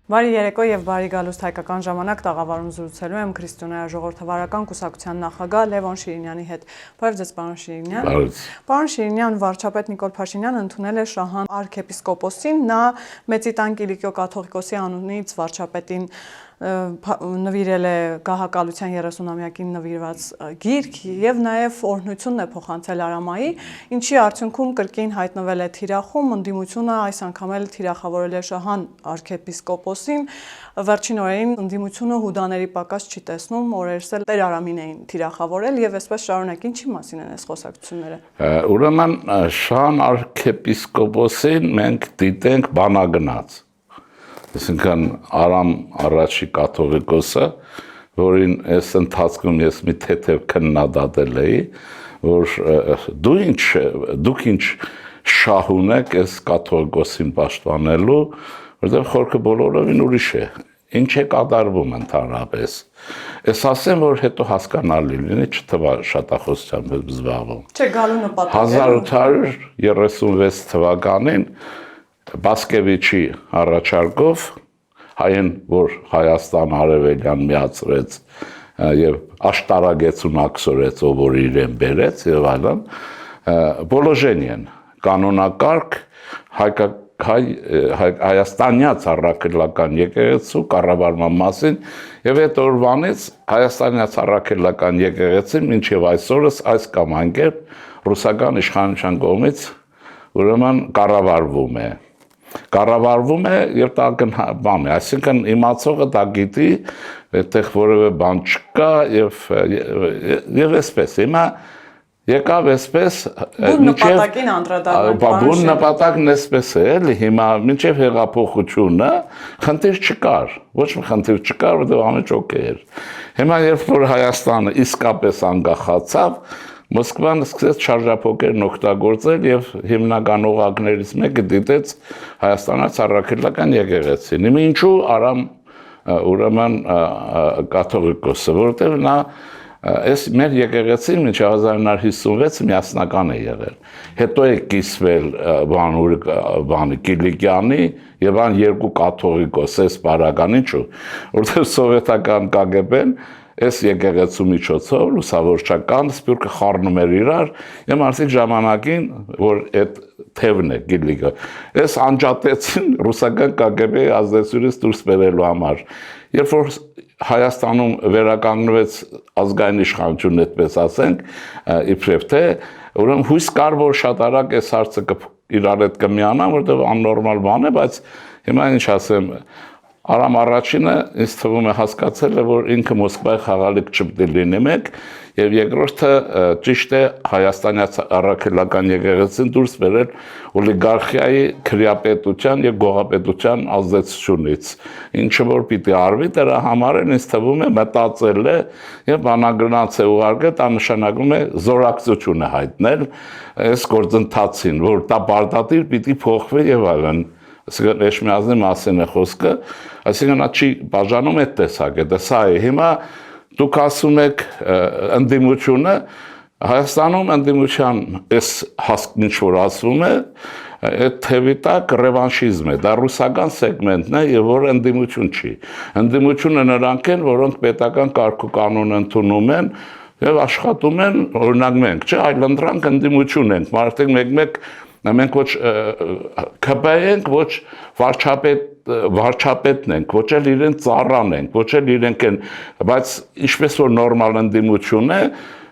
Բարի երեկո եւ բարի գալուստ հայկական ժամանակ տաղավարում զրուցելու եմ քրիստոնեա ժողովրդավարական կուսակցության նախագահ Լևոն Շիրինյանի հետ։ Բարև ձեզ, պարոն Շիրինյան։ Բարև։ Պարոն Շիրինյան, վարչապետ Նիկոլ Փաշինյանը ընդունել է Շահան արքեպիսկոպոսին, նա Մեծի տան Կիլիկիո կաթողիկոսի անունից վարչապետին նվիրել է գահակալության 30-ամյակին նվիրված գիրք եւ նաեւ օրհնությունն է փոխանցել Արամայի, ինչի արդյունքում կրկին հայտնվել է թիրախում, ընդդիմությունը այս անգամ էլ թիրախավորել է Շահան արքեպիսկոպոսին, վերջին օրերին ընդդիմությունը հուդաների պակաս չի տեսնում, օրերս էլ Տեր Արամին էին թիրախավորել եւ այսպես շարունակ, ինչի մասին են այս խոսակցությունները։ Ուրեմն Շահան արքեպիսկոպոսին մենք դիտենք բանագնաց։ Այսինքն Արամ առաջի կաթողիկոսը, որին այս ընթացքում ես մի թեթև քննադատել էի, որ դուք ինչ շահ ունեք այս կաթողիկոսին պաշտպանելու, որտեղ խորքը բոլորովին ուրիշ է, ինչ է կատարվում ընդհանրապես։ Ես ասեմ, որ հետո հասկանալի լինի, չթվա շատախոսությամբ զբաղվում։ Չէ, գալու նպատակը 1836 թվականին Բասկևիչի առաջարկով հայեն, որ Հայաստան արևելյան միացրեց եւ աշտարագեցուն ակսորեց, ով որ իրեն բերեց եւ այլն, Բոլոժենիեն կանոնակարգ հայաստանյաց առաքելական եկեղեցու կառավարման մասին եւ այդ օրվանից հայաստանյաց առաքելական եկեղեցին մինչեւ այսօրս այս կամ այն կերպ ռուսական իշխանության կողմից ուրեմն կառավարվում է եւ դա բան է, այսինքն իմացողը դա գիտի, այդտեղ որևէ բան չկա եւ այսպես հիմա եկավ այսպես նպատակին անդրադառնանք։ Բուն նպատակն այսպես է, էլի հիմա մինչեւ հեղափոխությունը խնդիր չկար, ոչ մի խնդիր չկար, որտեղ ամեն ինչ օքեյ էր։ Հիմա երբ որ Հայաստանը իսկապես անկախացավ, Մոսկվան սկսեց շարժափոկերն օգտագործել եւ հիմնական օղակներից մեկը դիտեց Հայաստանից առաքելական եկեղեցին։ Հիմա ինչու Արամ ուրեմն կաթողիկոսը, որովհետեւ նա այս մեր եկեղեցին մինչև 1956 միասնական է եղել։ Հետո է կիսվել բանի Կիլիկյանի եւ ան երկու կաթողիկոս էս բարական ինչու, որովհետեւ սովետական KGB-ն այս եկեղեցու միջոցով լուսավորչական սփյուռքը խառնում էր իրար եւ մարդիկ ժամանակին որ այդ թևն է Կիլիկիո այս անջատեցին ռուսական KGB-ի ազդեցությունից դուրս բերելու համար երբ որ Հայաստանում վերականգնվեց ազգային իշխանությունը այդպես ասենք իբրև թե ուրեմն հույս կար որ շատ արագ այս հարցը իրար հետ կմիանա որտեղ աննորմալ բան է բայց հիմա ինչ ասեմ Արամ առաջինը ինձ թվում է հասկացել է, որ ինքը Մոսկվայի խաղալիք չպետք է լինի մեկ, եւ երկրորդը ճիշտ է Հայաստանյաց առաքելական եկեղեցին դուրս բերել օլիգարխիայի քրեապետության եւ գողապետության ազդեցությունից, ինչը որ պիտի արվի, դրա համար ինձ թվում է մտածել է եւ բանագնաց է ուղարկել, դա նշանակում է զորակցություն է հայտնել այս գործընթացին, որ դա բարդատիր պիտի փոխվի եւ այլն։ Այսինքն Էշմիածնի մասին է խոսքը, այսինքն նա չի բաժանում այդ տեսակետը, սա է, հիմա դուք ասում եք ընդդիմությունը, Հայաստանում ընդդիմության այս ինչ որ ասվում է, այդ թևի տակ ռևանշիզմ է, դա ռուսական սեգմենտն է եւ որ ընդդիմություն չի, ընդդիմությունը նրանք են, որոնք պետական կարգ ու կանոն ընդունում են եւ աշխատում են, օրինակ մենք, չէ, այլընտրանք ընդդիմություն ենք, մարդիկ մեկ-մեկ մենք ոչ ԿՊ ենք, ոչ վարչապետն ենք, ոչ էլ իրեն ծառան ենք, ոչ էլ իրենք են, բայց ինչպես որ նորմալ ընդդիմություն է,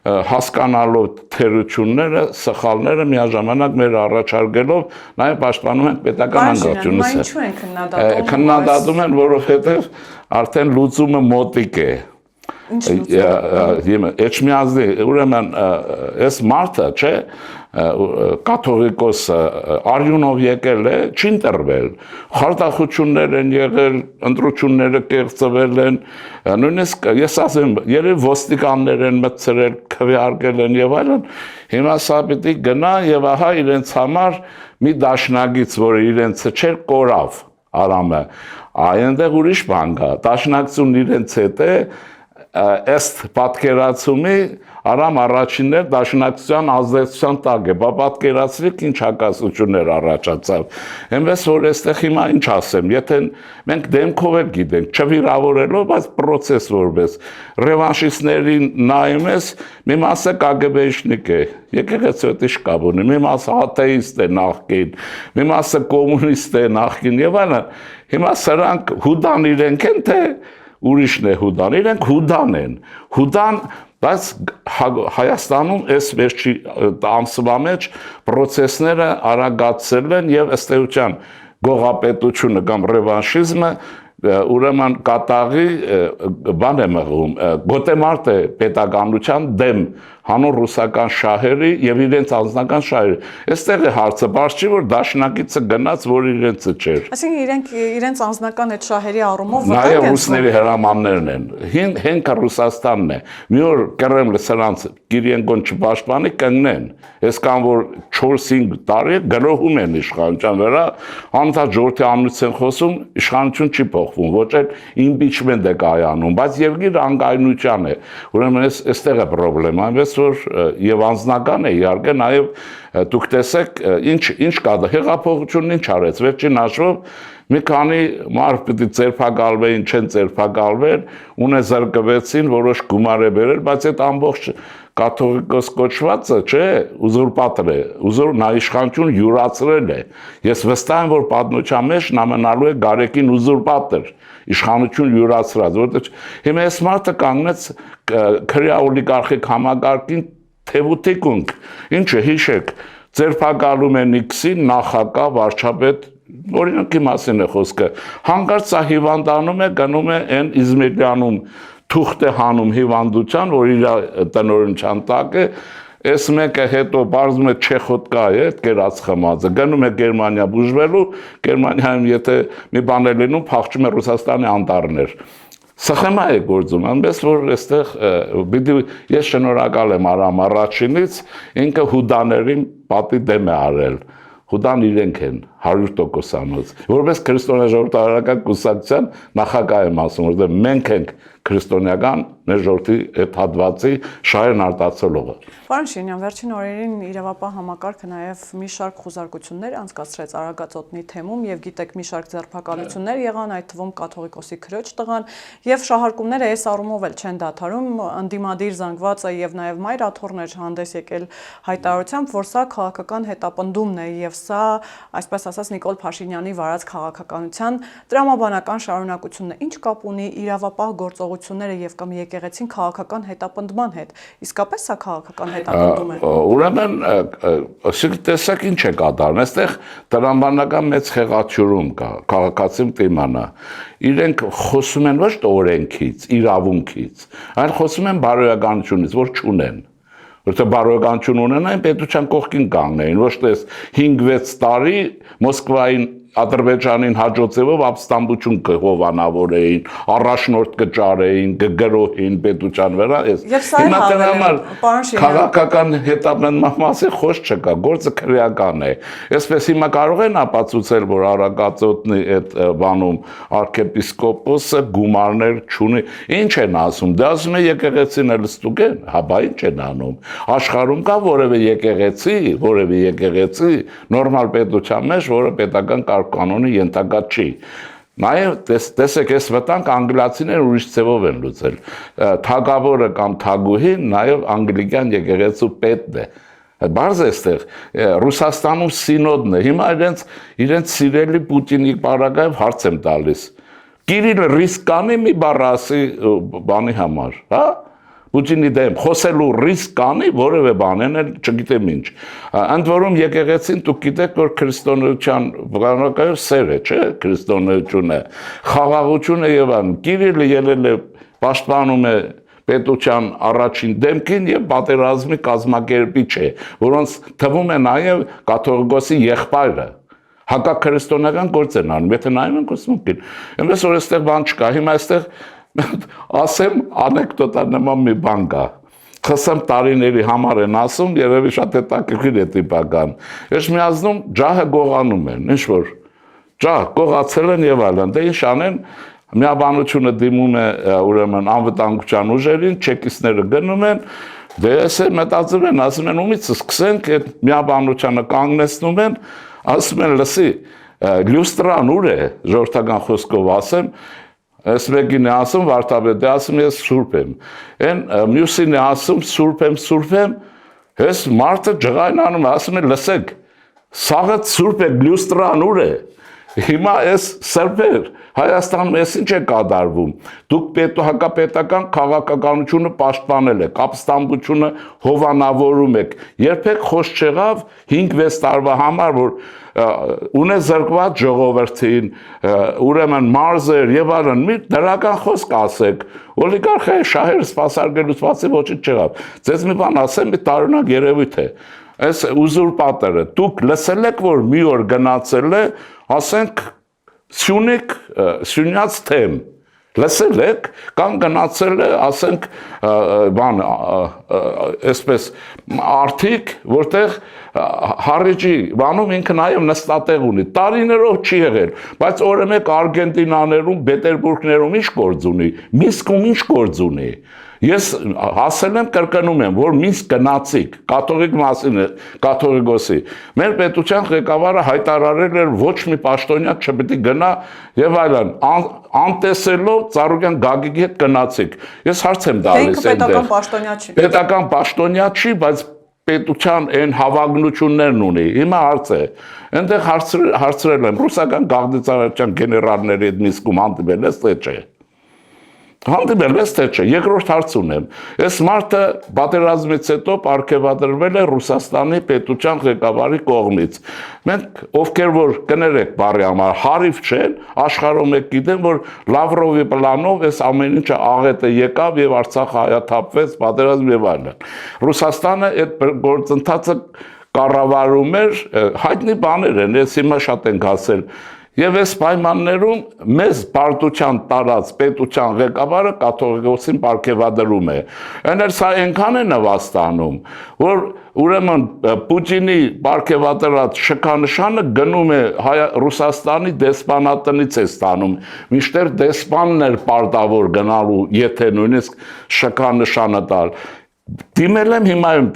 հասկանալով թերությունները, սխալները միաժամանակ մեր առաջարկելով նաև պաշտպանում են պետական անկախությունը։ Բայց ինչու են քննադատում։ Քննադատում են, որովհետև արդեն լուծումը մոտիկ է։ Էջմիածնի, ուրեմն այս մարդը, չէ, կաթողիկոսը արյունով եկել է, չի ընտրվել, խարդախություններ են եղել, ընտրությունները կեղծվել են, նույնիսկ ես ասեմ, երևի ոստիկաններ են մտցրել, քվեարկել են եւ այլն, հիմա սա պիտի գնա եւ ահա իրենց համար մի դաշնակից, որ իրենց չէր կորավ Արամը, այնտեղ ուրիշ բան կա, դաշնակցությունն իրենց հետ է ըստ պատկերացումի Արամ առաջիններ դաշնակցության ազդեցության տակ է, բա պատկերացրիք ինչ հակասություններ առաջացավ։ Այնպես որ այստեղ հիմա ինչ ասեմ, եթե մենք դեմքով էլ գիտենք, չվիրավորելով, բայց process որպես ռևանշիստներին նայում ես, մի մասը KGB-շնիկ է, եկեղեցու հետ շկաբ ունի, մի մասը աթեիստ է նախկին, մի մասը կոմունիստ է նախկին եւ այլն։ Հիմա սրանք հուդան իրենք են, թե ուրիշն է հուդան, իրենք հուդան են, հուդան, բայց Հայաստանում այս վերջի ամսվա մեջ process-ները արագացել են եւ ըստ էության գողապետությունը կամ ռևանշիզմը ուրեմն կատաղի բան է մղում, գոտեմարտ է պետականության դեմ հանուն ռուսական շահերի եւ իրենց անձնական շահերի։ Այստեղ է հարցը, բարձ չի որ դաշնակիցը գնաց, որ իրենցը չէր։ Այսինքն իրենց անձնական այդ շահերի առումով վտանգ Նաեւ են ռուսների հրամաններն են։ Հենքը Ռուսաստանն է։ Մի օր Կրեմլը սրանց Կիրիենկոն չպաշտպանի կանգնեն։ Այսքան որ 4-5 տարի գրոհում են իշխանության վրա, անընդհատ ժողովրդի անունից են խոսում, իշխանություն չի փոխվում, ոչ էլ իմպիչմենտ է կայանում, բայց Եվգեն անգայնության է։ Ուրեմն այստեղ է խնդրեմը, այնպես որ եւ անձնական է իհարկե, նաեւ դուք տեսեք ինչ կա, հեղափոխությունն ինչ արեց, վերջին հաշվով մի քանի մարդ պիտի ձերբակալվեին, չեն ձերբակալվել, ունե զրկվեցին, որոշ գումար է բերել, բայց այդ ամբողջ կաթողիկոս կոչվածը, չէ, ուզուրպատոր է, նա իշխանություն յուրացրել է։ Ես վստահ եմ, որ պատմության մեջ նա մնալու է Գարեգին ուզուրպատոր, իշխանություն յուրացրած, որտեղ հիմա այս մարդը կանգնեց քրեա օլիգարխիկ համագարկին թևութիկունք, ինչը հիշեք, ձերբակալում է Նիքսին, նախագահ, վարչապետ, օրինակի մասին է խոսքը, հանկարծ սա հիվանդանում է, գնում է այն Իզմիրյանում թուղթ է հանում հիվանդության, որ իր տնօրինության տակ է, այս մեկը հետո բարձում է Չեխոտկա է, կերած խմածը, գնում է Գերմանիա բուժվելու, Գերմանիայում եթե մի բան է լինում, փախչում է Ռուսաստանի անտառներ։ Սխեմա է գործում, այնպես որ այստեղ ես շնորհակալ եմ Արամ առաջինից, ինքը հուդաներին պատի դեմ է արել։ Հուդան իրենք են 100%-անոց։ Որպես քրիստոնյա ժողովրդավարական կուսակցության նախագահ եմ ասում, որտեղ մենք ենք քրիստոնեական մեր ժողովրդի այդ հատվածի շահերն արտացոլողը։ Պարոն Շինյան, վերջին օրերին իրավապահ համակարգը նաև մի շարք խուզարկություններ անցկացրեց Արագածոտնի թեմում եւ գիտեք մի շարք ձերբակալություններ եղան, այդ թվում կաթողիկոսի քրոջ տղան եւ շահարկումները այս առումով էլ չեն դադարում, անդիմադիր զանգվածը եւ նաեւ մայր աթոռներ հանդես եկել հայտարարությամբ, որ սա քաղաքական հետապնդումն է եւ սա, այսպես ասած, Նիկոլ Փաշինյանի վարած քաղաքականության տրամաբանական շարունակությունն է։ Ինչ կապ ունի իրավապահ գործողությունները եւ կամ եկեղեցին քաղաքական հետապնդման հետ։ Իսկապես սա քաղաքական հետապնդում է։ Ուրեմն, տեսեք ինչ է կատարվում։ Այստեղ տրամաբանական մեծ խեղաթյուրում կա, քաղաքացին դիմանա։ Իրենք խոսում են ոչ թե օրենքից, իրավունքից, այլ խոսում են բարոյականությունից, որ չունեն։ Որտեղ բարոյականություն ունենային, պետության կողքին կանգնեին, ոչ թե 5-6 տարի Մոսկվային Ադրբեջանին հաջողելով ապստամբություն կհովանավորեին, առաջնորդ կճարեին, կգրոհին պետության վրա, հիմա դրա համար քաղաքական հետապնդման մասին խոսք չկա, գործը քրեական է։ Այսպես հիմա կարող են ապացուցել, որ Արագածոտնի այդ բանում arczepiskopos-ը գումարներ չունի։ Ինչ են ասում։ Դա ասում է եկեղեցին էլ ստուգ են, հա բա ինչ են անում։ Աշխարհում կա որևէ եկեղեցի նորմալ պետության մեջ, որը պետական կանոնի ենթակա չի։ Նաև տեսեք այս վտանգ անգլիացիները ուրիշ ձևով են լուծել։ Թագավորը կամ թագուհին նաև անգլիկյան եկեղեցու պետն է։ Բարձ է այստեղ Ռուսաստանում սինոդն է։ Հիմա իրենց սիրելի Պուտինի պարագայով հարց եմ տալիս։ Կիրիլը ռիսկ կանի մի բառ ասի բանի համար, հա? Պուտինի դեմ խոսելու ռիսկ կանի որևէ բան էլ չգիտեմ ինչ։ Ընդ որում եկեղեցին դուք գիտեք որ քրիստոնեության բանականով սեր է, չէ՞, քրիստոնեությունը, խաղաղությունը եւ այն։ Կիրիլը ելել է պաշտպանում է պետության առաջին դեմքին եւ պատերազմի կազմակերպիչ է, որոնց թվում է նաեւ կաթողիկոսի եղբայրը։ Հակաքրիստոնեական գործ են անում, եթե նայում ենք ուսումնքին։ Այնպես որ այստեղ բան չկա, հիմա այստեղ ասեմ անեկդոտա նման մի բան կա։ Խսեմ տարիների համար են ասում, երևի շատ հետաքրքիր է տիպական։ Ես միացնում ջահը գողանում են, ինչ որ ջահ գողացել են եւ այլն։ Դե ինչ անեն, միաբանությունը դիմում է ուրեմն անվտանգության ուժերին, չեկիստները գնում են, դե ես մտածում են, ասում են ումից սկսենք, այդ միաբանությունը կանգնեցնում են, ասում են լսի, լյուստրան ուր է, ժողովրդական խոսքով ասեմ, այս մեկին է ասում վարդապետը, ասում ես սուրբ եմ, այն մյուսին է ասում սուրբ եմ, ես մարդը ջղայնանում է, ասում է լսեք, սաղը սուրբ է, լյուստրան ուր է, հիմա այս սրբեր Հայաստանում ես ինչ է կատարվում, դուք հակապետական քաղաքականությունը պաշտպանել եք, ապստամբությունը հովանավորում եք, երբեք խոսք չեղավ 5-6 տարվա համար, որ ունե զրկված ժողովրդին, ուրեմն մարզեր եւ այլն, մի դրական խոսք ասեք, օլիգարխիայի շահերը սպասարկելուց բացի ոչինչ չեղավ, ձեզ մի բան ասեմ, մի տարօրինակ երևույթ է, այս ուզուրպատորը, դուք լսել եք, որ մի օր գնացել է, ասենք Սյունյաց թեմ, լսել եք, կամ գնացել է, ասենք, այսպես, արդիկ, որտեղ Հարիջի բանում ինքը նաև նստատեղ ունի, տարիներով չի եղել, բայց օրը մեկ Արգենտինաներում, Պետերբուրգներում ինչ գործ ունի, Մինսկում ինչ գործ ունի, ես հասել եմ կրկնում եմ, որ Մինսկ գնացիք, կաթողիկ մասին է, կաթողիկոսի, մեր պետության ղեկավարը հայտարարել էր ոչ մի պաշտոնյակ չպետք է գնա եւ այլն, անտեսելով Ծառուկյան Գագիկի հետ գնացիք, ես հարց եմ տալիս այնտեղ, պետական պաշտոնյա չի, բայց պետության այն հավակնություններն ունի, հիմա հարց է, այնտեղ հարցրել եմ, ռուսական գաղտնիծարարության գեներալների հետ Մինսկում հանդիպել ես թե չէ, հանդիպել ես թե չէ, երկրորդ հարց ունեմ, այս մարդը պատերազմից հետո պարգևատրվել է Ռուսաստանի պետության ղեկավարի կողմից, մենք ովքեր որ կներեք բարի համար, հարիվ չեն, աշխարհում եք գիտեն, որ Լավրովի պլանով այս ամեն ինչը աղետը եկավ եւ Արցախը հայաթափվեց, պատերազմ եւ այլն, Ռուսաստանը այդ գործընթացը կառավարում էր, հայտնի բաներ են, ես հիմա շատ ենք ասել, Եվ այս պայմաններում մեզ պարտության տարած պետության ղեկավարը կաթողիկոսին պարգևադրում է։ Այնր սա այնքան է նվաստանում, որ ուրեմն Պուտինի պարգևադրած շքանշանը գնում է Ռուսաստանի դեսպանատնից է ստանում, մինչդեռ դեսպանն էր պարտավոր գնալու, եթե նույնիսկ շքանշանը տալ։ Դիմել եմ հիմա եմ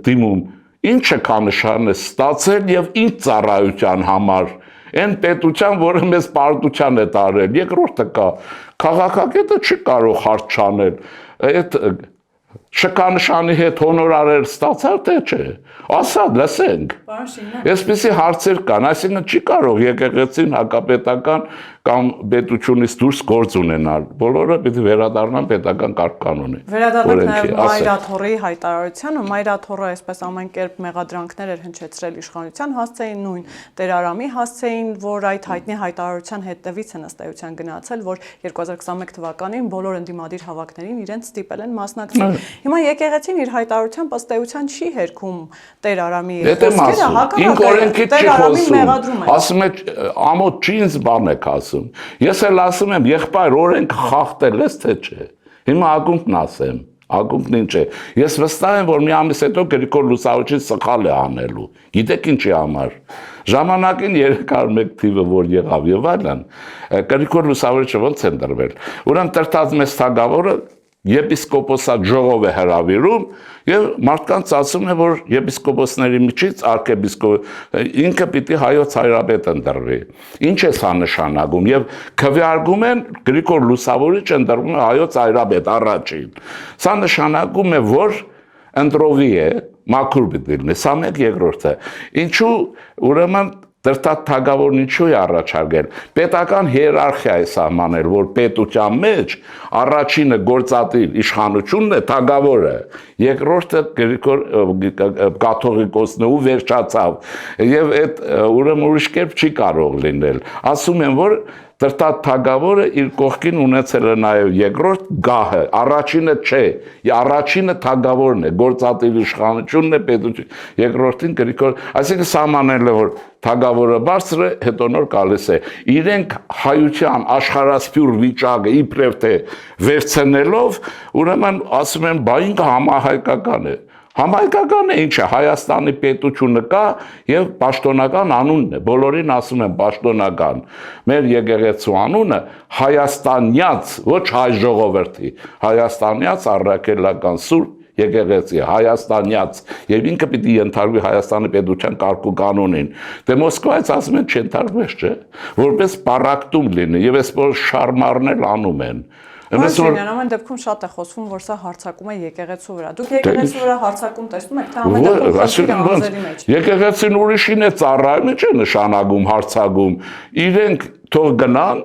դիմում, ինչ շքանշան է ստացել եւ ինչ ծառայության համար։ Այն պետության, որը մեզ պարտության է տարել, երկրորդը կա, քաղաքագետը չի կարող հարց չանել, այդ շքանշանի հետ հոնորարեր ստացալ թե չէ, ասա, լսենք, այսպիսի հարցեր կան, այսինքն չի կարող եկեղեցին հակապետական կամ պետությունից դուրս գործ ունենալ, բոլորը պիտի վերադառնան պետական կարգ-կանոնի։ Վերադառնանք նաև Մայրաթոռի հայտարարությանը, Մայրաթոռը այսպես ամեն կերպ մեղադրանքներ էր հնչեցրել իշխանության, հասցեին նույն Տեր Արամի հասցեին, որ այդ հայտնի հայտարարության հետևից են ըստ էության գնացել, որ 2021 թվականին բոլոր ընդդիմադիր հավաքներին իրենց ստիպել են մասնակցել։ Հիմա եկեղեցին իր հայտարարությամբ ըստ էության չի հերքում Տեր Արամի խոսքերը, հակառակը Տեր Արամին մեղադրում է։ Ասում է ամոթ չի ինձ բան եք ասում։ Ես էլ ասում եմ, եղբայր օրենք խախտել ես թե չէ։ Հիմա ակումբն ասեմ, ակումբն ինչ է։ Ես վստահ եմ, որ մի ամիս հետո Գրիգոր Լուսավորչին սխալ է անելու։ Գիտեք ինչի համար։ Ժամանակին 301 թիվը որ եղավ եւ այլն, Գրիգոր Լուսավորչը ոնց են դրվել։ Ուրեմն տրտած մեծ թագավորը եպիսկոպոսատ ժողով է հրավիրում եւ մարդկանց ասում է, որ եպիսկոպոսների միջից արքեպիսկոպոս ինքը պիտի հայոց հայրապետ ընտրվի։ Ինչ է սա նշանակում եւ քվեարկում են Գրիգոր Լուսավորիչը ընտրվում է հայոց հայրապետ առաջին։ Սա նշանակում է, որ ընտրովի է, մաքուր պիտի լինի, սա մեկ երկրորդը։ Ինչու ուրեմն Տրտած թագավորն ինչու է առաջարկել։ Պետական հիերարխիա է սահմանել, որ պետության մեջ առաջինը գործադիր իշխանությունն է թագավորը, երկրորդը կաթողիկոսն է ու վերջացավ։ Եվ այդ ուրեմն ուրիշ կերպ չի կարող լինել։ Ասում են, որ Տրտած թագավորը իր կողքին ունեցել է նաև երկրորդ գահը, առաջինը չէ, առաջինը թագավորն է, գործադիր իշխանությունն է, պետություն, երկրորդին Գրիգոր, այսինքն սահմանել է, որ թագավորը բարձր է, հետո նոր գալիս է։ Իրենք հայության աշխարհասփյուր վիճակը իբրև թե վերցնելով, ուրեմն ասում են, բա ինքը համահայկական է։ Համահայկական է ինչ է, Հայաստանի պետությունը կա եւ պաշտոնական անունն է, բոլորին ասում են պաշտոնական։ Մեր եկեղեցու անունը Հայաստանյաց, ոչ հայ ժողովրդի, Հայաստանյաց առաքելական սուրբ եկեղեցի, Հայաստանյաց, եւ ինքը պիտի ենթարկվի Հայաստանի պետության կարգ ու կանոնին։ Դե Մոսկվայից ասում են չենթարկվեց, չէ, որպես պարակտում լինի եւ այսպես շարմարնել անում են։ Ամեն դեպքում շատ է խոսվում, որ սա հարձակում է եկեղեցու վրա։ Դուք եկեղեցու վրա հարձակում տեսնում եք, թե ամեն դեպքում ազերի մեջ։ Եկեղեցին ուրիշին է ծառայում, չէ նշանակում հարձակում։ Իրենք թող գնան,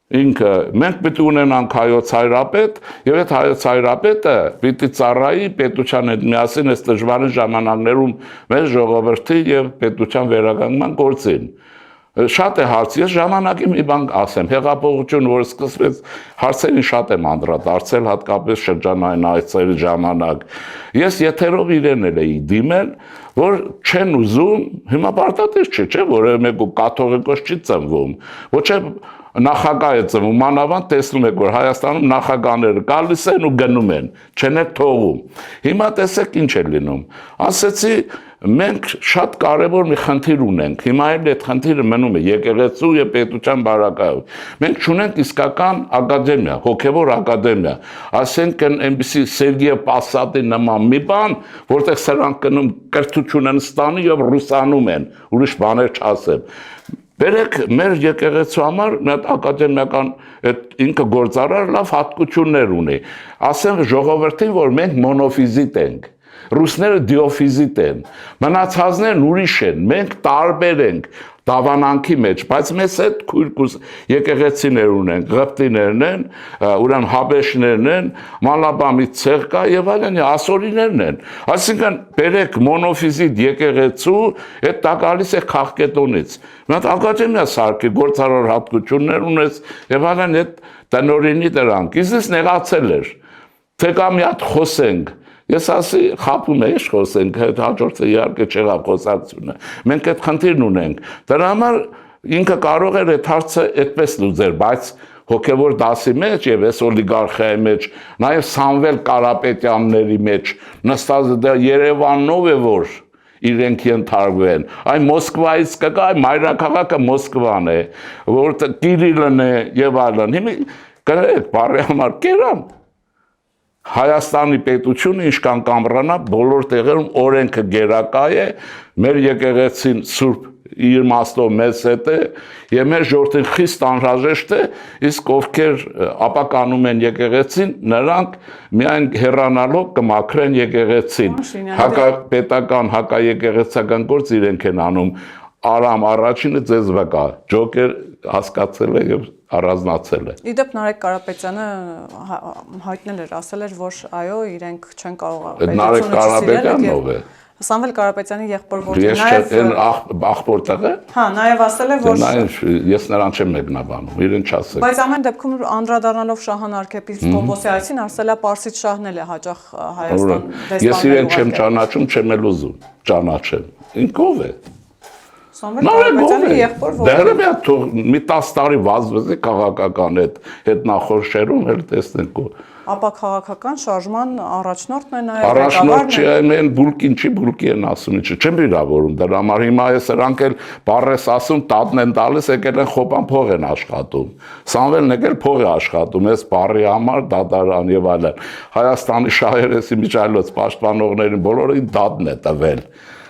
ինքը մենք պիտի ունենանք հայոց հայրապետ, եւ այդ հայոց հայրապետը պիտի ծառայի պետության հետ միասին այս դժվար ժամանակներում մեր ժողովրդի եւ պետության վերականգնման գործին։ Շատ է հարց, ես ժամանակի մի բան ասեմ, հեղափոխություն, որ սկսվեց, հարցերին շատ եմ անդրադարձել, հատկապես շրջանային այցերի ժամանակ։ Ես եթերով իրեն էի դիմել, որ չեն ուզում, հիմա պարտադիր չէ, որևէ մեկ կաթողիկոս չի ծնվում, ոչ է նախագահ է ծնվում, մանավանդ տեսնում եք, որ Հայաստանում նախագահները գալիս են ու գնում են, չեն է թողում։ Հիմա տեսեք ինչ է լինում։ Ասեցի, մենք շատ կարևոր մի խնդիր ունենք, հիմա էլ այդ խնդիրը մնում է եկեղեցու եւ պետության բարակայով։ Մենք չունենք իսկական ակադեմիա, հոգեվոր ակադեմիա, ասենք այնպիսի Սերգեյ Պասատի նման մի բան, որտեղ սրանք կնում կրթություն են ստանում եւ ռուսանում են, ուրիշ բաներ չասեմ։ Բերեք մեր եկեղեցու համար մի հատ ակադեմիական ինքը գործարար լավ հատկություններ ունի։ Ասենք ժողովրդին, որ մենք մոնոֆիզիտ ենք, ռուսները դիոֆիզիտ են, մնացածներն ուրիշ են, մենք տարբեր ենք դավանանքի մեջ, բայց մեզ հետ քույր եկեղեցիներ ունենք, ղպտիներն են, ուրեմն հաբեշներն են, մալաբամի ցեղ կա եւ այլն, ասորիներն են։ Այսինքն բերեք մոնոֆիզիտ եկեղեցու, այդ դա գալիս է քաղկետոնից։ Մի հատ ակադեմիա սարքի գործարար հատկություններ ունես եւ այլն, այդ տնօրինի դրանք։ Իսկ նեղացել էր։ Թե կա մի հատ խոսենք։ Ես ասի խափում եմ, խոսենք, այդ հաջորդը իհարկե չեղավ խոսակցությունը։ Մենք այդ խնդիրն ունենք։ Դրա համար ինքը կարող էր այդ հարցը այդպես լուծել, բայց հոգևոր դասի մեջ եւ այս օլիգարխիայի մեջ, նաեւ Սամվել Կարապետյանների մեջ նստած դա Երևանով է որ իրենք ենթարկվեն։ Այ Մոսկվայից կգա, այ մայրաքաղաքը Մոսկվան է, որտեղ Կիրիլն է եւ այլն։ Հիմա գրեք, բարի համար կերան։ Հայաստանի պետությունը ինչքան կամրանա բոլոր տեղերում օրենքը գերակա է, մեր եկեղեցին սուրբ իմաստով մեզ հետ է եւ մեր ժողովրդին խիստ անհրաժեշտ է, իսկ ովքեր ապականում են եկեղեցին, նրանք միայն հեռանալով կմաքրեն եկեղեցին։ Հակապետական, հակաեկեղեցական գործ իրենք են անում։ Արամ առաջինը ձեզ վկա, ջոկեր հասկացել է եւ առանձնացել է։ Իդեպ Նարեկ Կարապետյանը հայտնել էր, ասել էր, որ այո, իրենք չեն կարող Նարեկ Կարապետյանն ով է։ Սամվել Կարապետյանի եղբոր որդին, նաև աղբոր տղա։ Հա, նաև ասել է, որ ես նրան չեմ մեկնաբանում, իրեն չասել։ Բայց ամեն դեպքում անդրադառնալով Շահան arczepiskopos-ի այսին, ասել է Պարսից շահն էլ է հաճախ Հայաստան դեսպանելու։ Ես իրեն չեմ ճանաչում, չեմ էլ ուզում ճանաչեմ։ Ինք ով է։ Սամվել Կարապետյանի եղբոր որդին։ Դեռ մի 10 տարի վազվզի քաղաքական հետ նախորշերում էլ տեսնենք։ Ապա քաղաքական շարժման առաջնորդն է նաև Առաջնորդ չի, այն բուլկին չի, բուլկի են ասում, չեմ վիրավորում դրա համար, հիմա է սրանք էլ բառես ասում, տատն են տալիս, եկել են խոպան փող են աշխատում, Սամվելն եկել փող է աշխատում, այս բառի համար դատարան եւ այլն, Հայաստանի շահերեսի միջայլոց պաշտպանողներին բոլորին դատն է տվել,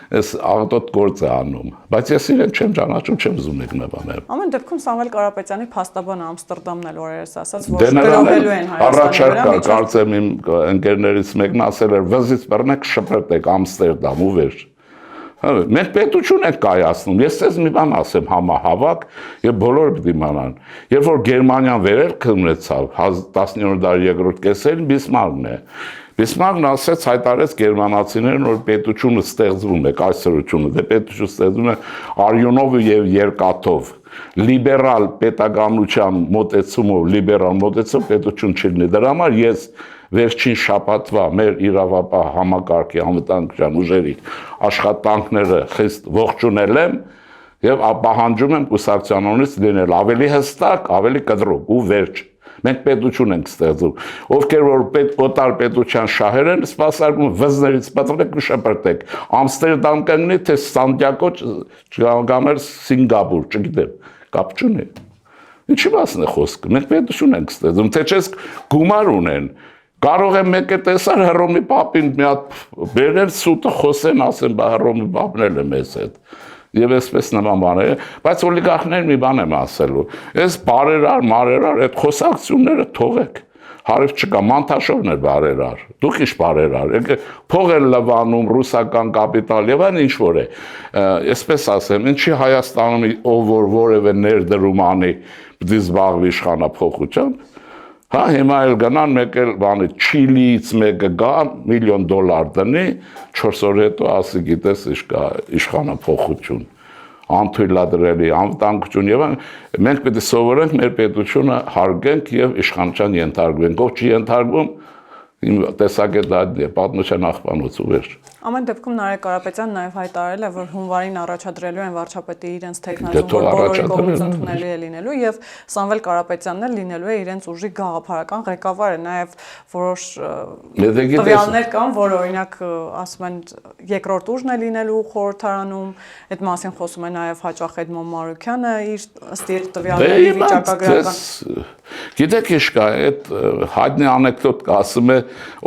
այս աղտոտ գործ է անում, բայց ես իրեն չեմ ճանաչում, չեմ ուզում մեկնաբանել։ Ամեն դեպքում Սամվել Կարապետյանի փաստաբանը Ամստերդամն էլ օրերս ասաց, որ գրողելու են Հայաստանի վրա։ Կարծեմ իմ ընկերներից մեկն ասել էր, վզից բռնեք շփրտեք Ամստերդամ ու վերջ։ Մենք պետություն ենք կայացնում, ես ձեզ մի բան ասեմ համահավաք եւ բոլորը պիտի իմանան։ Երբ որ Գերմանիան վերելք ունեցավ 19-րդ դարի երկրորդ կեսերին Բիսմարկն է։ Բիսմարկն ասեց, հայտարարեց գերմանացիներն, որ պետությունը ստեղծվում է, կայսրությունը, դե պետություն ստեղծվում է արյունով եւ երկաթով, լիբերալ պետականության մոտեցումով, լիբերալ մոտեցումով պետություն չլինի։ Դրա համար ես վերջին շաբաթվա մեր իրավապահ համակարգի անվտանգության ուժերի աշխատանքները խիստ ողջունել եմ եւ պահանջում եմ կուսակցությունից լինել ավելի հստակ, ավելի կտրուկ ու վերջ։ Մենք պետություն ենք ստեղծում։ Ովքեր որ օտար պետության շահեր են, սպասարկում վզներից պատրեք ու շպրտեք։ Ամստերդամ կանգնի, թե Սանտիագո կամ Սինգապուր, չգիտեմ, կապ չունի։ Ինչի մասն է խոսքը։ Մենք պետություն ենք ստեղծում, թե չես գումար ունեն։ Կարող է մեկը տեսար Հռոմի պապին մի հատ բերել սուտը խոսեն, ասեն, բա Հռոմի պապն էլ է մեզ հետ։ Եվ այսպես նման բաներ, բայց օլիգարխներ մի բան եմ ասելու։ Այս բարերար, մարերար, այդ խոսակցությունները թողեք։ Հարև չկա, Մանթաշովն էր բարերար։ Դուք ինչ բարերար։ Փող են լվանում ռուսական կապիտալ եւ այն ինչ որ է։ Այսպես ասեմ, ինչի Հայաստանում ով որ որևէ ներդրում անի, դի զբաղվի իշխանափոխությամբ։ Հա, հիմա էլ գնան մեկ էլ բանը Չիլիից մեկը գա $1 միլիոն դնի, 4 օր հետո ասի գիտես իշխանափոխություն, անթույլատրելի, անվտանգություն եւ մենք պետք է սովորենք մեր պետությունը հարգենք եւ իշխանության ենթարկվենք, ով չի ենթարկվում իմ տեսակետը այդ է, պատմության աղբանոց ու վերջ։ Ամեն դեպքում Նարեկ Կարապետյանն նաև հայտարարել է, որ հունվարին առաջադրելու են վարչապետի իրենց թեկնածու, որ բոլորի կողմից ընդունելի է լինելու եւ Սամվել Կարապետյանն էլ լինելու է իրենց ուժի գաղափարական ղեկավարը, նաև որոշ տվյալներ կան, որ օրինակ ասում են երկրորդ ուժն է լինելու խորհրդարանում, այդ մասին խոսում է նաև հաճախ Էդմոն Մարուքյանը իր ըստ իր տվյալների վիճակագրական։ Գիտեք ինչ կա, այդ հայտնի անեկդոտ կա, ասում է,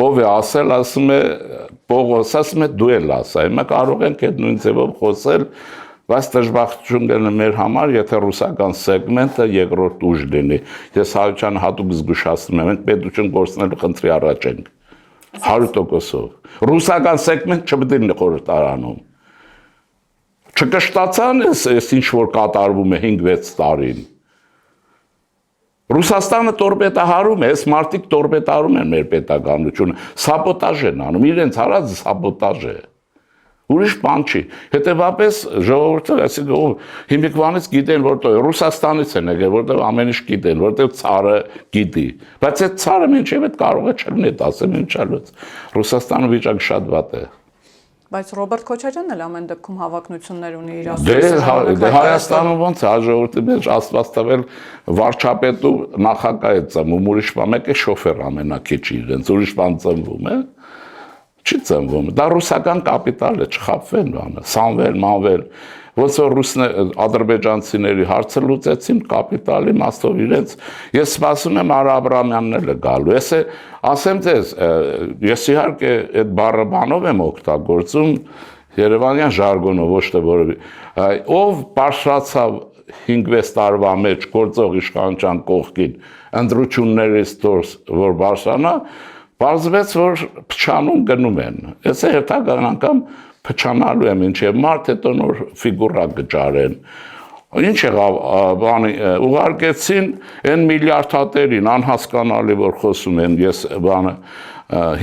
ով է ասել, ասում է Պողոս, ասում է դու էլ ասա, հիմա կարող ենք այդ նույն ձևով խոսել, բայց դժբախտություն կլինի մեր համար, եթե ռուսական սեգմենտը երկրորդ ուժ լինի։ Ես հայության հատուկ զգուշացնում եմ, մենք պետություն գործնելու խնդրի առաջ ենք 100%-ով։ Ռուսական սեգմենտ չպետք է լինի խորհրդարանում։ Չկշտացան այս ինչ որ կատարվում է 5-6 տարին։ Ռուսաստանը տորպետահարում է, այս մարդիկ տորպետարում են մեր պետականությունը, սաբոտաժ են անում, իրենց հարածը սաբոտաժ է։ Ուրիշ բան չի։ Հետևաբար ժողովուրդը, այսինքն հիմիկվանից գիտեն, որտեղ Ռուսաստանից են եկել, որտեղ ամեն ինչ գիտեն, որտեղ ցարը գիտի։ Բայց այդ ցարը մինչև այդ կարող է չլինի, ասեմ ինչալուց։ Ռուսաստանը վիճակը շատ վատ է։ Բայց Ռոբերտ Քոչարյանն էլ ամեն դեպքում հավակնություններ ունի իր Դե Հայաստանում ոնց է ժողովրդի մեջ Աստված տվել վարչապետու նախագահ է ծնվում, ուրիշ բան մեկը շոֆեր ամենակիչը իրենց, ուրիշ բան ծնվում է։ Չի ծնվում։ Դա ռուսական կապիտալ է, չխաբվեն բանը, սանվել, մանվել։ Ոնց որ ադրբեջանցիների հարցը լուծեցին կապիտալի մասով իրենց, ես սպասում եմ Արա Աբրամյանն էլ է գալու։ Ես ասեմ ձեզ, ես իհարկե այդ բառը բանով եմ օգտագործում երևանյան ժարգոնով, ոչ թե որևէ, ով բարձրացավ 5-6 տարվա մեջ գործող իշխանության կողքին ընտրություններից դուրս որ բարձրանա, բարձվեց որ փչանում գնում են։ Ես հերթական անգամ փչանալու եմ ինչեւ մարդ հետո նոր ֆիգուրա գճարեն։ Ինչ եղավ, բանի ուղարկեցին այն միլիարդատերին, անհասկանալի որ խոսում են, ես բանը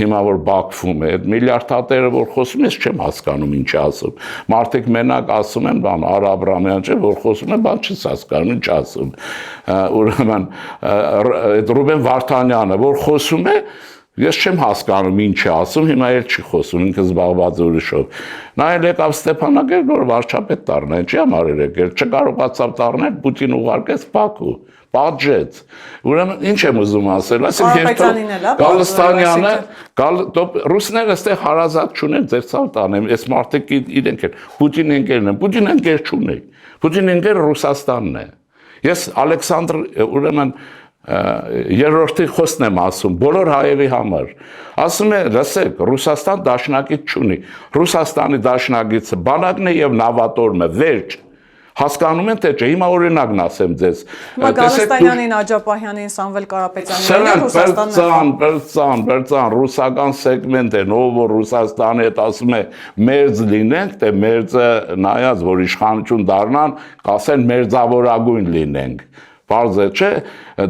հիմա որ բակվում է, այդ միլիարդատերը որ խոսում ես չեմ հասկանում ինչ ասում։ Մարդիկ մենակ ասում են, բան Արա Աբրամյան չէ, որ խոսում է, բան չես հասկանում, ինչ ասում։ Ուրեմն այդ Ռուբեն Վարդանյանը որ խոսում է, ես չեմ հասկանում ինչ է ասում, հիմա էլ չի խոսում, ինքը զբաղված ուրիշով։ Նա էլ եկավ Ստեփանակերտ, որ վարչապետ դառնա, ինչի համար էր եկել, չկարողացավ դառնել, Պուտին ուղարկեց Բաքու, պատժեց։ Ուրեմն ինչ եմ ուզում ասել, ասենք Գալստանյանը, ռուսները այստեղ հարազատ չունեն, ձեր ցավ տանեմ, այս մարդիկ իրենք են, Պուտին ընկերն են, Պուտին ընկեր չունի։ Պուտին ընկեր Ռուսաստանն է։ Ես Ալեքսանդր, ուրեմն երրորդի խոսքն եմ ասում, բոլոր հայերի համար։ Ասում է, լսեք, Ռուսաստան դաշնակից չունի։ Ռուսաստանի դաշնակիցը բանակն է եւ նավատորմը, վերջ։ Հասկանում են թե չէ, հիմա օրինակն ասեմ ձեզ։ Հիմա Գալստանյանին, Աջապահյանին, Սամվել Կարապետյանին Ռուսաստանն բերցան ռուսական սեգմենտ են, ով որ Ռուսաստանի հետ ասում է մերձ լինենք, թե մերձը նայած որ իշխանություն դառնան, կասեն մերձավորագույն լինենք։ Պարզ է, չէ,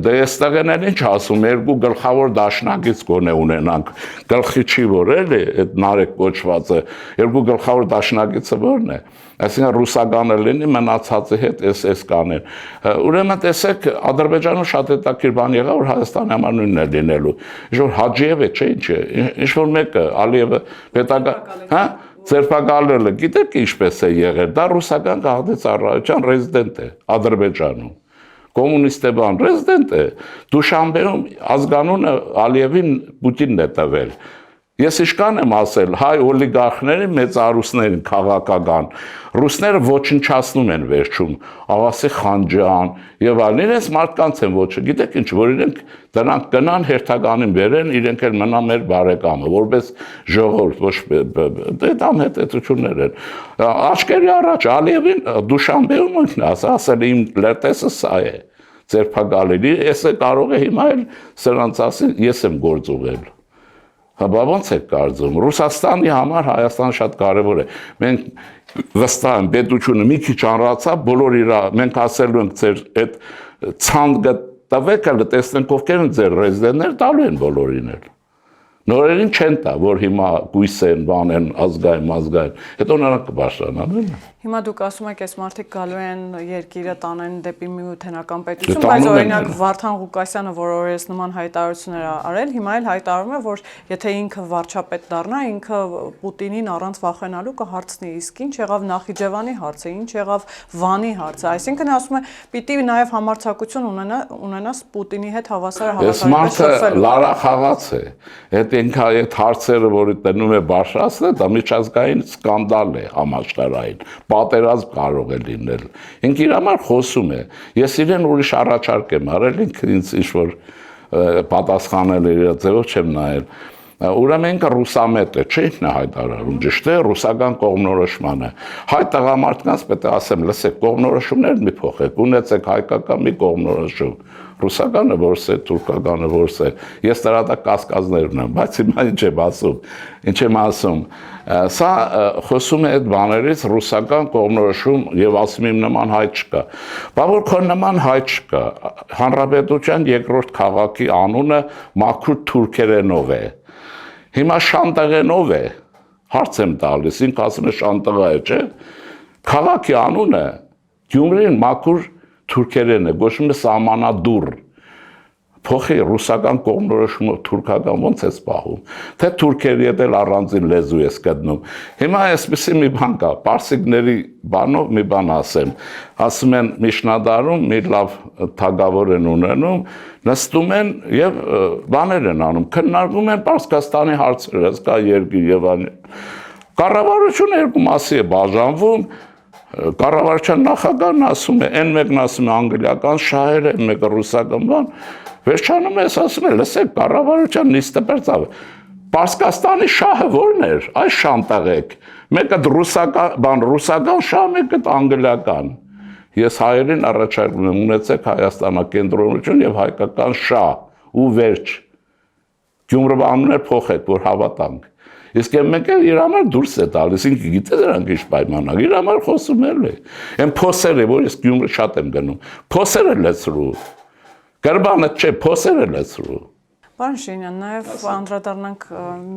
դե այստեղ են էլ ինչ ասում, երկու գլխավոր դաշնակից գոնե ունենանք, գլխի չի որ էլի, այդ Նարեկ կոչվածը, երկու գլխավոր դաշնակիցը որն է, այսինքն ռուսականը լինի, մնացածի հետ էս կանեն։ Ուրեմն տեսեք, Ադրբեջանում շատ հետաքրքիր բան եղավ, որ Հայաստանի համար նույնն է լինելու, ինչ որ Հաջիևը չէ, ինչ է, ինչ որ մեկը, Ալիևը, պետական, հա, ձերբակալելը, գիտեք ինչպես է եղել, դա ռուսական գաղտնի ծառայության ռեզիդենտ է Ադրբեջանում։ կոմունիստական ռեզիդենտ է, Դուշանբեում ազգանունը Ալիևին Պուտինն է տվել։ Ես իշքան եմ ասել, հայ օլիգարխների մեծարուսներին քաղաքական, ռուսները ոչնչացնում են վերջում, Աղասի Խանջան եւ այլն, իրենց մարդկանց են ոչը, գիտեք ինչ, որ իրենք դրանք գնան հերթականին բերեն, իրենք էլ մնա մեր բարեկամը, որպես ժողովուրդ, ոչ դե անհետեցություններ են։ Աչքերի առաջ Ալիևին Դուշանբեում ասել իմ լերտեսը սա է, ձերբակալելի, ես կարող է հիմա էլ սրանց ասել, ես եմ գործուղել։ Հա ոնց է կարծում, Ռուսաստանի համար Հայաստանը շատ կարևոր է։ Մենք վստահ եմ, պետությունը մի քիչ անրացավ, բոլոր մենք ասելու ենք ձեր այդ ցանկը տվեք, հələ տեսնենք ովքեր են ձեր ռեզիդենտներ, տալու են բոլորին էլ։ Նորերին չեն տա, որ հիմա գույս են, բան են, ազգային, հետո նրանք կբաշխանան, էլի։ Հիմա դուք ասում եք, այս մարդիկ գալու են երկիրը տանեն դեպի միութենական պետություն, բայց օրինակ Վարդան Ղուկասյանը, որ օրերս նման հայտարարություններ արել, հիմա էլ հայտարարում է, որ եթե ինքը վարչապետ դառնա, ինքը Պուտինին առանց վախենալու կհարցնի, իսկ ինչ եղավ Նախիջևանի հարցը, ինչ եղավ Վանի հարցը, այսինքն ասում է, պիտի նաև համարձակություն ունենաս Պուտինի հետ հավասար հավասարապես շփվելու։ Լարա խաղաց է, այդ ինքը այդ հարցերը, որը տնում է Բաշարասը, դա միջազգային սկանդալ է համաշխարհային, պատերազմ կարող է լինել։ Ինքը իր համար խոսում է։ Ես իրեն ուրիշ առաջարկ եմ արել, ինքը ինձ ինչ-որ պատասխանել է իր ձևով չեմ նայել։ Ուրեմն ինքը ռուսամետ է, չէ՞ ինքն է հայտարարում, ճիշտ է, ռուսական կողմնորոշմանը։ Հայ տղամարդկանց պետք է ասեմ, լսեք, կողմնորոշումներ մի փոխեք, ունեցեք հայկական մի կողմնորոշում։ Ռուսականը որս է, թուրքականը որս է։ Ես դրա տակ կասկածներ ունեմ, բայց հիմա ինչ եմ ասում։ Սա խոսում է այդ բաներից ռուսական կողմնորոշում եւ ասում եմ նման հայ չկա։ Բայց որ քո նման հայ չկա, հանրապետության երկրորդ քաղաքի անունը մաքուր թուրքերենով է։ Հիմա Շանտեղենով է, հարց եմ տալիս, ինքը ասում է Շանտեղա է, չէ՞։ Քաղաքի անունը Գյումրին մաքուր թուրքերեն է, գոչվում է Սամանադուր։ Փոխի ռուսական կողմնորոշումը թուրքական ոնց է սպահում։ Թե թուրքերի հետ էլ առանձին լեզու ես գտնում։ Հիմա այսպեսի մի բան կա, պարսիկների բանով մի բան ասեմ։ Ասում են Միշնադարում մի լավ թագավոր են ունենում, նստում են եւ բաներ են անում, քննարկում են Պարսկաստանի հարցերը, կա երկիր եւ այլն։ Կառավարությունը երկու մասի է բաժանվում։ Կառավարության նախագահն ասում է, այն մեկն ասում է անգլիական շահերը, այն մեկը ռուսական բան, վերջանում է ասում է, լսեք, կառավարության նիստը բերծավ։ Պարսկաստանի շահը ո՞րն էր, այս Շանտեղեկ, մեկը ռուսական շահ, մեկը անգլիական։ Ես հայերին առաջարկում եմ, ունեցեք Հայաստանը կենտրոնություն եւ հայկական շահ ու վերջ։ Գյումրը անուններ փոխեք, որ հավատանք։ Իսկ մեկը իր համար դուրս է տալիս, ինքը գիտե դրանք ինչ պայմանակ, իր համար խոսում է։ Այն փոսերը, որ ես Գյումրը շատ եմ գնում, փոսերը լեցրու։ Գրբանը չէ, փոսերը լեցրու։ Պարոն Շինյան, նաև անդրադառնանք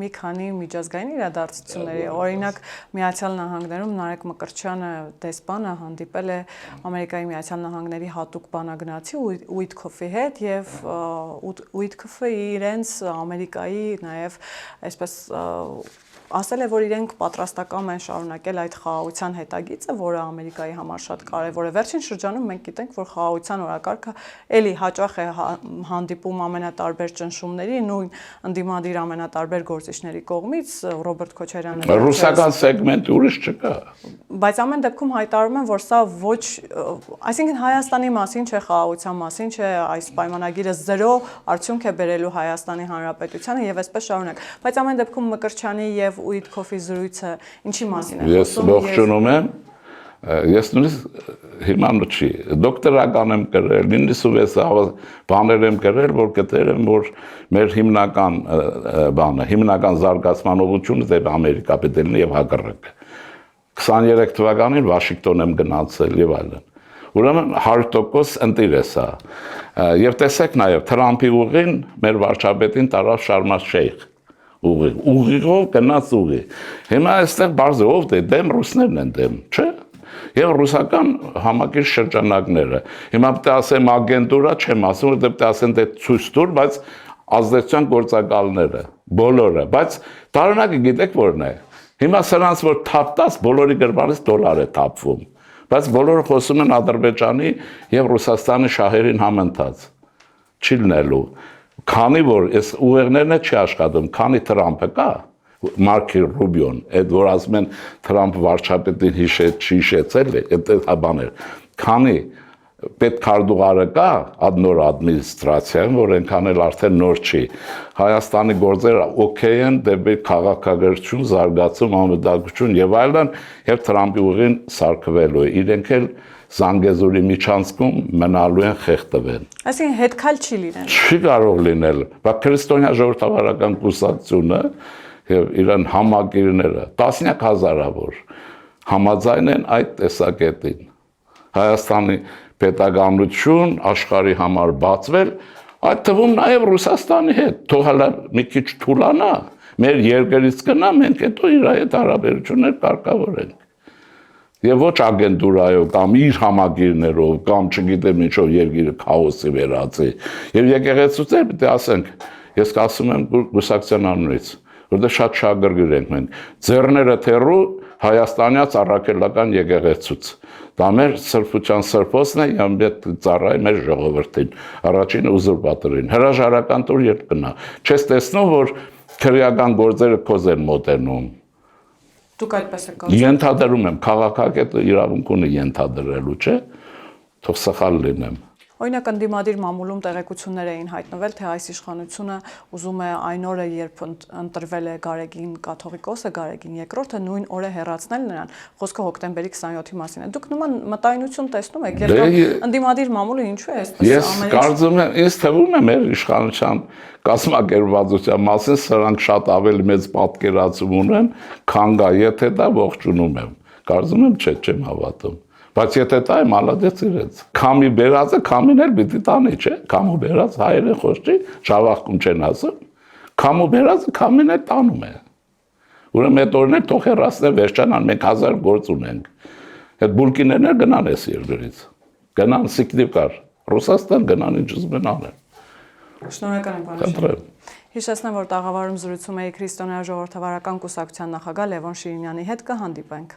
մի քանի միջազգային իրադարձությունների։ Օրինակ Միացյալ Նահանգներում Նարեկ Մկրտչյանը դեսպանը հանդիպել է Ամերիկայի Միացյալ Նահանգների հատուկ բանագնացի Ուիտքոֆի հետ եւ Ուիտքոֆը իրենց Ամերիկայի նաև այսպես ասել է, որ իրենք պատրաստական են շարունակել այդ խաղաղության հետագիծը, որը Ամերիկայի համար շատ կարևոր է։ Վերջին շրջանում մենք գիտենք, որ խաղաղության օրակարգը էլի հաճախ է հանդիպում ամենատարբեր ճնշումների, նույն ընդդիմադիր ամենատարբեր գործիչների կողմից, Ռոբերտ Քոչարյանը։ Ռուսական սեգմենտը ուրիշ չկա։ Բայց ամեն դեպքում հայտարարում են, որ սա ոչ, այսինքն Հայաստանի մասին չէ, խաղաղության մասին չէ, այս պայմանագիրը զրո արդյունք է բերելու Հայաստանի Հանրապետությանը եւ այսպես շարունակ։ Բայց ամեն դեպքում Մկրտչյանի եւ Ուիտքոֆի զրույցը ինչի մասին է խոսում։ Ես ողջունում եմ, ես նույնիսկ հիմա չի, դոկտորական եմ գրել, 96 բաներ եմ գրել, որ գտել եմ, որ մեր հիմնական զարգացման ուղղությունը դեպի Ամերիկա պետք է լինի եւ հակառակը։ 23 թվականին Վաշինգտոն եմ գնացել եւ այլն։ Ուրեմն 100% ընտիր է սա։ Եվ տեսեք նաեւ Թրամփի ուղին մեր վարչապետին տարավ Շարմազ Շեյխ ուղիղով գնաց ուղի։ Հիմա այստեղ բարձր ով դե դեմ ռուսներն են դեմ, չէ՞։ Եվ ռուսական համակիր շրջանակները։ Հիմա պետք է ասեմ ագենտուրա, չեմ ասում, որ պետք է ասեն դե ցույց տուր, բայց ազդեցության գործակալները, բոլորը, բայց տարօրինակը գիտեք որն է։ Հիմա սրանց որ թափտած բոլորի գրպանից դոլար է թափվում։ Բայց բոլորը խոսում են Ադրբեջանի եւ Ռուսաստանի շահերին համընթաց։ Չի լինելու։ Քանի որ այս ուղեղներն չի աշխատում, քանի Թրամփը կա, Մարկի Ռուբիոն, այդ որ ասում են Թրամփ վարչապետին հիշեցել է, այդ բաներ։ Քանի պետքարտուղարը կա նոր ադմինիստրացիայում, որ այնքան էլ արդեն նոր չի։ Հայաստանի գործերը օքեյ են դեպի քաղաքագործություն, զարգացում, անվտանգություն եւ այլն, եւ Թրամփի ուղին սարքվելու է։ Իրենք էլ Զանգեզուրի միջանցքում մնալու են խեղդվեն։ Այսինքն հետքալ չի լինել։ Չի կարող լինել, բայց քրիստոնյա ժողովրդավարական կուսակցությունը եւ իրեն համագիրները տասնյակ հազարավոր համաձայն են այդ տեսակետին։ Հայաստանի պետականություն աշխարհի համար բացվել, այդ թվում նաև Ռուսաստանի հետ, թող հələ մի քիչ թուլանա, մեր երկրից գնա, մենք հետո իր այդ հարաբերություններ կարգավորենք։ Եվ ոչ ագենտուրայով կամ իր համագիրներով կամ չգիտեմ ինչով երկիրը քաոսի վերածի։ Եվ եկեղեցուց պետք է ասենք, ես ասում եմ գուսակցության անունից, որտեղ շատ շահագրգիռ ենք մենք։ Ձեռները թեռու հայաստանյաց առաքելական եկեղեցուց։ Դա մեր սրբության սրբոցն է, եւ այդ ծառայ մեր ժողովրդին, առաջին ուզուրպատորին։ Հրաժարական տուր երբ կնա։ Չես տեսնում, որ քրեական գործերը քոզ են մոտենում։ Դուք այդպես եք կարծում։ Ենթադրում եմ, քաղաքագետը իրավունք ունի ենթադրելու, չէ՞։ Թող սխալ լինեմ։ Օրինակ ընդդիմադիր մամուլում տեղեկություններ էին հայտնվել, թե այս իշխանությունը ուզում է այն օրը, երբ ընտրվել է Գարեգին կաթողիկոսը, Գարեգին երկրորդը, նույն օրը հեռացնել նրան։ Խոսքը հոկտեմբերի 27-ի մասին է։ Դուք նման մտայնություն տեսնում եք, երբ ընդդիմադիր մամուլը ինչու է այսպես Ես կարծում եմ, ինձ թվում է մեր իշխանության կազմակերպվածության մասին սրանք շատ ավելի մեծ պատկերացում ունեն, քան գա, եթե դա ողջունում եմ։ Կարծում եմ, չէ, չեմ հավատում։ Բայց եթե դա է մալադեց իրենց։ Քամի բերածը քամին էլ պիտի տանի, չէ՞։ Քամու բերած հայերեն խոսքի, շավախքում չեն ասում։ Քամու բերածը քամին էլ տանում է։ Ուրեմն այդ օրներ թող հեռացնեն վերջանան, մենք 1000 գործ ունենք։ Այդ բուլկիներն էլ գնան էս երկրից։ Գնան Սիկնիվկար, Ռուսաստան գնան ինչ ուզում են անեն։ Շնորհակալ եմ, պարոն։ Հիշեցնեմ, որ տաղավարում զրուցում էի քրիստոնյա ժողովրդավարական կուսակցության նախագահ Լևոն Շիրինյանի հետ, կհանդիպենք։